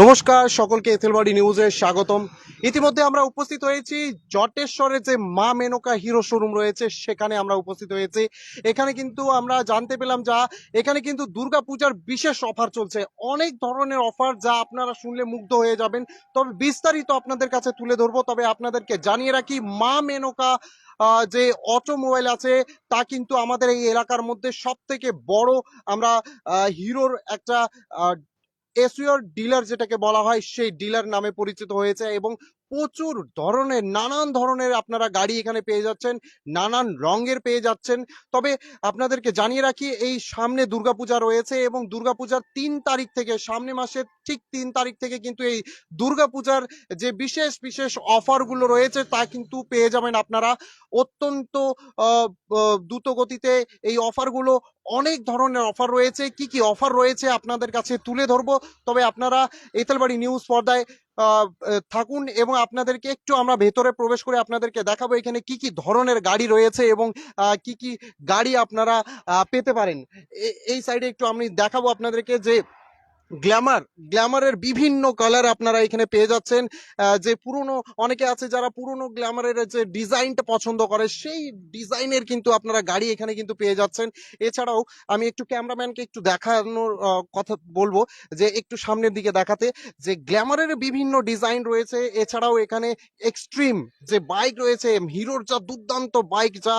নমস্কার সকলকে এথেলবাড়ি নিউজে স্বাগতম। ইতিমধ্যে আমরা উপস্থিত হয়েছি জটেশ্বরে যে মা মেনকা হিরো শোরুম রয়েছে সেখানে আমরা উপস্থিত হয়েছি। এখানে কিন্তু আমরা জানতে পেলাম এখানে কিন্তু দুর্গাপূজার বিশেষ অফার চলছে, অনেক ধরনের অফার যা আপনারা শুনলে মুগ্ধ হয়ে যাবেন। তবে বিস্তারিত আপনাদের কাছে তুলে ধরবো। তবে আপনাদেরকে জানিয়ে রাখি, মা মেনকা যে অটোমোবাইল আছে তা কিন্তু আমাদের এই এলাকার মধ্যে সব থেকে বড়, আমরা হিরোর একটা এসইওর ডিলার যেটাকে বলা হয় সেই ডিলার নামে পরিচিত হয়েছে, এবং প্রচুর ধরনের নানান ধরনের আপনারা গাড়ি এখানে পেয়ে যাচ্ছেন, নানান রঙের পেয়ে যাচ্ছেন। তবে আপনাদেরকে জানিয়ে রাখি, এই সামনে দুর্গাপূজা রয়েছে এবং দুর্গাপূজার 3 তারিখ থেকে, সামনে মাসের ঠিক 3 তারিখ থেকে কিন্তু এই দুর্গাপূজার যে বিশেষ বিশেষ অফারগুলো রয়েছে তা কিন্তু পেয়ে যাবেন আপনারা অত্যন্ত দ্রুত গতিতে। এই অফারগুলো, অনেক ধরনের অফার রয়েছে, কি কি অফার রয়েছে আপনাদের কাছে তুলে ধরবো। তবে আপনারা এতেলবাড়ি নিউজ পর্দায় থাকুন এবং আপনাদেরকে একটু আমরা ভেতরে প্রবেশ করে আপনাদেরকে দেখাবো এখানে কি কি ধরনের গাড়ি রয়েছে এবং কি কি গাড়ি আপনারা পেতে পারেন। এই সাইডে একটু আমি দেখাবো আপনাদেরকে যে গ্ল্যামারের বিভিন্ন কালার আপনারা এখানে পেয়ে যাচ্ছেন। যে পুরনো, অনেকে আছে যারা পুরনো গ্ল্যামারের যে ডিজাইনটা পছন্দ করে সেই ডিজাইনের কিন্তু আপনারা গাড়ি এখানে কিন্তু পেয়ে যাচ্ছেন। এছাড়াও আমি একটু ক্যামেরাম্যানকে একটু দেখানোর কথা বলবো যে একটু সামনের দিকে দেখাতে, যে গ্ল্যামারের বিভিন্ন ডিজাইন রয়েছে। এছাড়াও এখানে এক্সট্রিম যে বাইক রয়েছে, হিরোর যা দুর্দান্ত বাইক, যা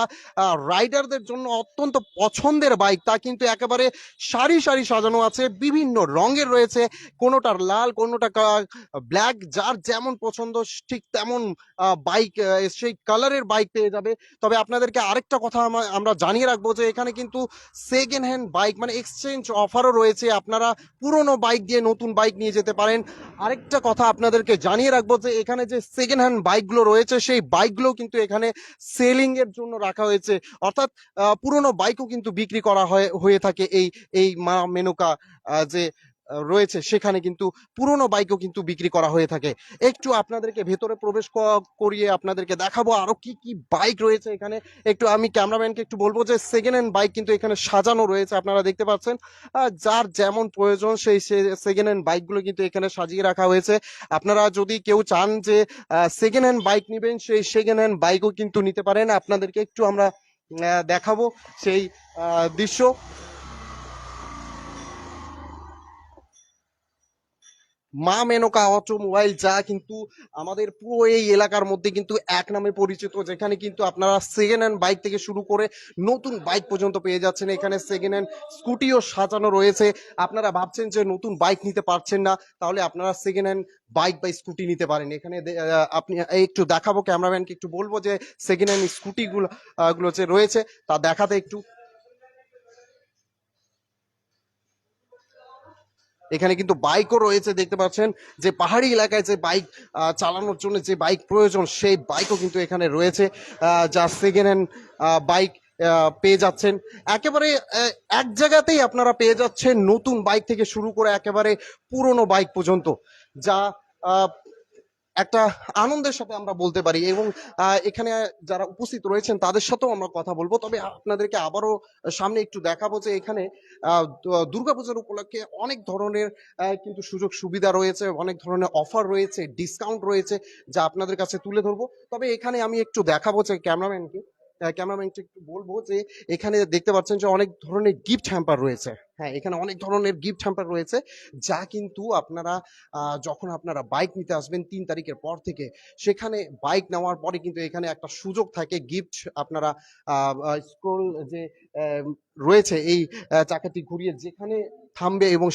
রাইডারদের জন্য অত্যন্ত পছন্দের বাইক, তা কিন্তু একেবারে সারি সারি সাজানো আছে, বিভিন্ন রঙের রয়েছে, কোনোটার লাল, কোনোটা ব্ল্যাক, যার যেমন পছন্দ ঠিক তেমন বাইক, সেই কালারের বাইক পেয়ে যাবে। তবে আপনাদেরকে আরেকটা কথা আমরা জানিয়ে রাখবো যে এখানে কিন্তু সেকেন্ড হ্যান্ড বাইক মানে এক্সচেঞ্জ অফারও রয়েছে, আপনারা পুরনো বাইক দিয়ে নতুন বাইক নিয়ে যেতে পারেন। আরেকটা কথা আপনাদেরকে জানিয়ে রাখবো যে এখানে যে সেকেন্ড হ্যান্ড বাইকগুলো রয়েছে সেই বাইকগুলো কিন্তু এখানে সেলিং এর জন্য রাখা হয়েছে, অর্থাৎ পুরনো বাইকও কিন্তু বিক্রি করা হয়ে থাকে এই এই মা মেনকা যে রয়েছে সেখানে কিন্তু পুরনো বাইকও কিন্তু বিক্রি করা হয়ে থাকে। একটু আপনাদেরকে ভেতরে প্রবেশ করিয়ে আপনাদেরকে দেখাবো আরো কি কি বাইক রয়েছে এখানে। একটু আমি ক্যামেরাম্যানকে একটু বলবো যে সেকেন্ড হ্যান্ড বাইক কিন্তু এখানে সাজানো রয়েছে, আপনারা দেখতে পাচ্ছেন যার যেমন প্রয়োজন সেই সেকেন্ড হ্যান্ড বাইকগুলো কিন্তু এখানে সাজিয়ে রাখা হয়েছে। আপনারা যদি কেউ চান যে সেকেন্ড হ্যান্ড বাইক নেবেন, সেই সেকেন্ড হ্যান্ড বাইকও কিন্তু নিতে পারেন। আপনাদেরকে একটু আমরা দেখাবো সেই দৃশ্য। মা মেনকা অটোমোবাইল, যা কিন্তু আমাদের পুরো এই এলাকার মধ্যে কিন্তু এক নামে পরিচিত, যেখানে কিন্তু আপনারা সেকেন্ড হ্যান্ড বাইক থেকে শুরু করে নতুন বাইক পর্যন্ত পেয়ে যাচ্ছেন। এখানে সেকেন্ড হ্যান্ড স্কুটিও সাজানো রয়েছে। আপনারা ভাবছেন যে নতুন বাইক নিতে পারছেন না, তাহলে আপনারা সেকেন্ড হ্যান্ড বাইক বা স্কুটি নিতে পারেন এখানে। আপনি একটু দেখাবো, ক্যামেরাম্যানকে একটু বলবো যে সেকেন্ড হ্যান্ড স্কুটি গুলো যে রয়েছে তা দেখাতে একটু। এখানে কিন্তু বাইকও রয়েছে, দেখতে পাচ্ছেন যে পাহাড়ি এলাকায় যে বাইক চালানোর জন্য যে বাইক প্রয়োজন সেই বাইকও কিন্তু এখানে রয়েছে। যা সেকেন্ড হ্যান্ড বাইক পেয়ে যাচ্ছেন একেবারে এক জায়গাতেই, আপনারা পেয়ে যাচ্ছেন নতুন বাইক থেকে শুরু করে একেবারে পুরনো বাইক পর্যন্ত, যা আহ, একটা আনন্দের সাথে আমরা বলতে পারি। এবং এখানে যারা উপস্থিত রয়েছেন তাদের সাথেও আমরা কথা বলবো। তবে আপনাদেরকে আবারও সামনে একটু দেখাবো যে এখানে দুর্গাপূজার উপলক্ষে অনেক ধরনের কিন্তু সুযোগ সুবিধা রয়েছে, অনেক ধরনের অফার রয়েছে, ডিসকাউন্ট রয়েছে, যা আপনাদের কাছে তুলে ধরবো। তবে এখানে আমি একটু দেখাবো যে ক্যামেরাম্যানকে একটু বলবো যে এখানে দেখতে পাচ্ছেন যে অনেক ধরনের গিফট হ্যাম্পার রয়েছে। হ্যাঁ, এখানে অনেক ধরনের গিফট হ্যাম্পার রয়েছে, যা কিন্তু আপনারা যখন আপনারা বাইক নিতে আসবেন 3 তারিখের পর থেকে, সেখানে বাইক নেওয়ার পরে কিন্তু এখানে একটা সুযোগ থাকে গিফট, আপনারা স্ক্রোল যে আহ, রয়েছে এই চাকাটি ঘুরিয়ে যেখানে থামবে এবং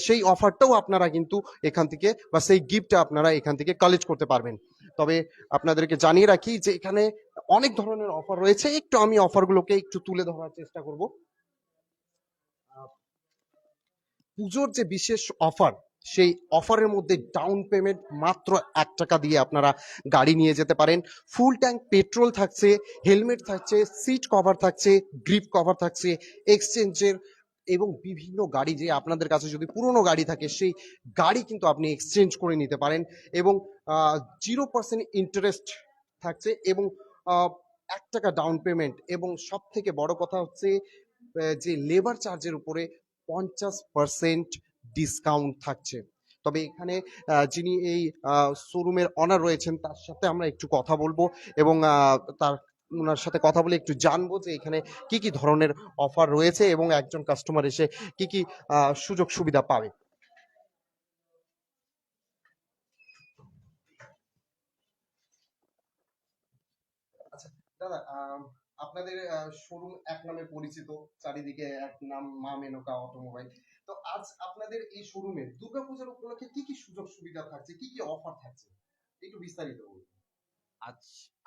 সেই অফারটাও আপনারা কিন্তু এখান থেকে, বা সেই গিফটটা আপনারা এখান থেকে কালেক্ট করতে পারবেন। তবে আপনাদেরকে জানিয়ে রাখি যে এখানে অনেক ধরনের অফার রয়েছে, একটু আমি অফারগুলোকে একটু তুলে ধরার চেষ্টা করব। পুজোর যে বিশেষ অফার, সেই অফারের মধ্যে ডাউন পেমেন্ট মাত্র 1 টাকা দিয়ে আপনারা গাড়ি নিয়ে যেতে পারেন। ফুল ট্যাঙ্ক পেট্রোল থাকছে, হেলমেট থাকছে, সিট কভার থাকছে, গ্রিপ কভার থাকছে, এক্সচেঞ্জের, এবং বিভিন্ন গাড়ি, যে আপনাদের কাছে যদি পুরনো গাড়ি থাকে সেই গাড়ি কিন্তু আপনি এক্সচেঞ্জ করে নিতে পারেন। এবং 0% ইন্টারেস্ট থাকছে, এবং 1 টাকা ডাউন পেমেন্ট, এবং সব থেকে বড় কথা হচ্ছে যে লেবার চার্জের উপরে 50% ডিসকাউন্ট থাকছে। তবে এখানে যিনি এই শোরুমের অনার রয়েছেন তার সাথে আমরা একটু কথা বলবো এবং তার ওনার সাথে কথা বলে একটু জানবো যে এখানে কি কি ধরনের অফার রয়েছে এবং একজন কাস্টমার এসে কি কি সুযোগ সুবিধা পাবে। আচ্ছা দাদা, আপনাদের শোরুম এক নামে পরিচিত, চারিদিকে এক নাম মা মেনকা অটোমোবাইল। তো আজ আপনাদের এই শোরুমে দুর্গাপূজার উপলক্ষে কি কি সুযোগ সুবিধা থাকছে, কি কি অফার থাকছে, একটু বিস্তারিত বলুন। আজ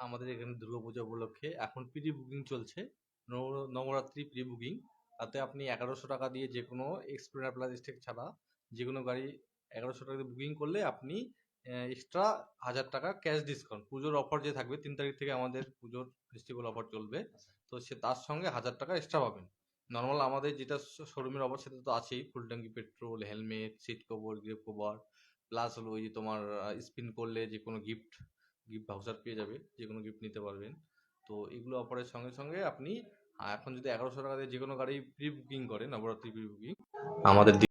আমাদের এখানে দুর্গাপূজা উপলক্ষে এখন প্রি বুকিং চলছে। নবরাত্রি প্রি বুকিং, তাতে আপনি 1100 টাকা দিয়ে যে কোনো এক্সপ্লেনার প্লাস স্টেক ছাড়া যে কোনো গাড়ি 1100 টাকা দিয়ে বুকিং করলে আপনি এক্সট্রা 1000 টাকা ক্যাশ ডিসকাউন্ট, পুজোর অফার যে থাকবে 3 তারিখ থেকে আমাদের পুজোর ফেস্টিভ্যাল অফার চলবে, তো সে তার সঙ্গে 1000 টাকা এক্সট্রা পাবেন। নর্মাল আমাদের যেটা শোরুমের অফার সেটা তো আছেই, ফুল ট্যাঙ্কি petrol, helmet, seat cover, grip cover, plus হলো ওই যে তোমার স্পিন করলে যে কোনো গিফট গিফট ভাউচার পেয়ে যাবে, যে কোনো গিফট নিতে পারবেন। তো এগুলো অফারের সঙ্গে সঙ্গে আপনি এখন যদি 1100 টাকা দিয়ে যে কোনো গাড়ি প্রি বুকিং করেন, নবরাত্রি প্রি বুকিং আমাদের